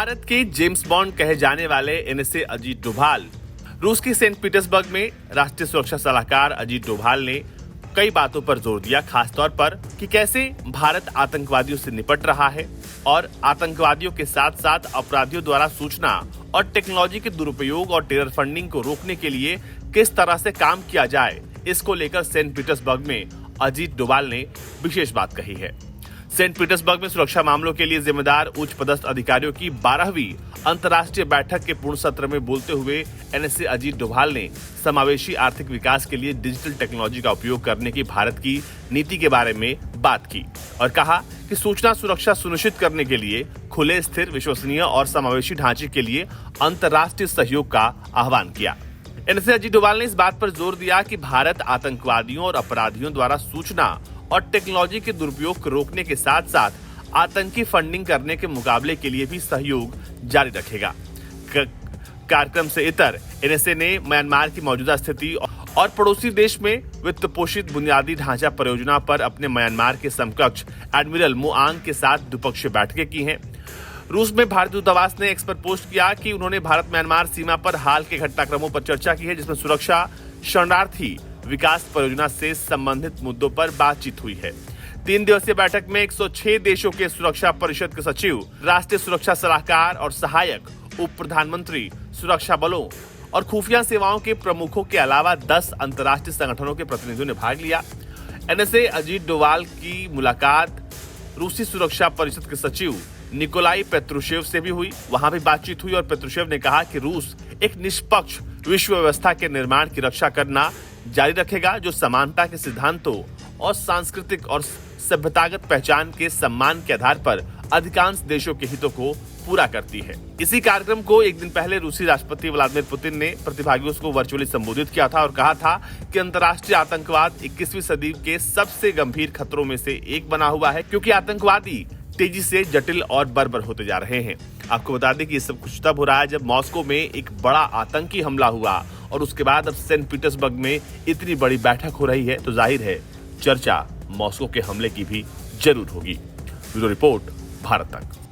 भारत के James bond कहे जाने वाले एनएसए अजीत डोभाल रूस की सेंट पीटर्सबर्ग में राष्ट्रीय सुरक्षा सलाहकार अजीत डोभाल ने कई बातों पर जोर दिया, खासतौर पर कि कैसे भारत आतंकवादियों से निपट रहा है और आतंकवादियों के साथ साथ अपराधियों द्वारा सूचना और टेक्नोलॉजी के दुरुपयोग और टेरर फंडिंग को रोकने के लिए किस तरह से काम किया जाए। इसको लेकर सेंट पीटर्सबर्ग में अजीत डोभाल ने विशेष बात कही है। सेंट पीटर्सबर्ग में सुरक्षा मामलों के लिए जिम्मेदार उच्च पदस्थ अधिकारियों की 12वीं अंतर्राष्ट्रीय बैठक के पूर्ण सत्र में बोलते हुए एनएसए अजीत डोभाल ने समावेशी आर्थिक विकास के लिए डिजिटल टेक्नोलॉजी का उपयोग करने की भारत की नीति के बारे में बात की और कहा कि सूचना सुरक्षा सुनिश्चित करने के लिए खुले, स्थिर, विश्वसनीय और समावेशी ढांचे के लिए अंतर्राष्ट्रीय सहयोग का आह्वान किया। एनएसए अजीत डोभाल ने इस बात पर जोर दिया कि भारत आतंकवादियों और अपराधियों द्वारा सूचना और टेक्नोलॉजी के दुरुपयोग को रोकने के साथ साथ आतंकी फंडिंग करने के मुकाबले के लिए भी सहयोग जारी रखेगा। कार्यक्रम से इतर एनएसए ने म्यांमार की मौजूदा स्थिति और पड़ोसी देश में वित्त पोषित बुनियादी ढांचा परियोजना पर अपने म्यांमार के समकक्ष एडमिरल मो आंग के साथ द्विपक्षीय बैठकें की हैं। रूस में भारतीय दूतावास ने एक्स पर पोस्ट किया कि उन्होंने भारत म्यांमार सीमा पर हाल के घटनाक्रमों पर चर्चा की है, जिसमें सुरक्षा, शरणार्थी विकास परियोजना से संबंधित मुद्दों पर बातचीत हुई है। 3 दिवसीय बैठक में 106 देशों के सुरक्षा परिषद के सचिव, राष्ट्रीय सुरक्षा सलाहकार और सहायक उप प्रधानमंत्री, सुरक्षा बलों और खुफिया सेवाओं के प्रमुखों के अलावा 10 अंतर्राष्ट्रीय संगठनों के प्रतिनिधियों ने भाग लिया। एनएसए अजीत डोभाल की मुलाकात रूसी सुरक्षा परिषद के सचिव निकोलाई पेत्रुशेव से भी हुई। वहां भी बातचीत हुई और पेत्रुशेव ने कहा कि रूस एक निष्पक्ष विश्व व्यवस्था के निर्माण की रक्षा करना जारी रखेगा, जो समानता के सिद्धांतों और सांस्कृतिक और सभ्यतागत पहचान के सम्मान के आधार पर अधिकांश देशों के हितों को पूरा करती है। इसी कार्यक्रम को एक दिन पहले रूसी राष्ट्रपति व्लादिमीर पुतिन ने प्रतिभागियों को वर्चुअली संबोधित किया था और कहा था कि अंतर्राष्ट्रीय आतंकवाद 21वीं सदी के सबसे गंभीर खतरों में से एक बना हुआ है, क्योंकि आतंकवादी तेजी से जटिल और बर्बर होते जा रहे हैं। आपको बता दें कि ये सब कुछ तब हो रहा है जब मॉस्को में एक बड़ा आतंकी हमला हुआ और उसके बाद अब सेंट पीटर्सबर्ग में इतनी बड़ी बैठक हो रही है, तो जाहिर है चर्चा मॉस्को के हमले की भी जरूर होगी। ब्यूरो रिपोर्ट, भारत तक।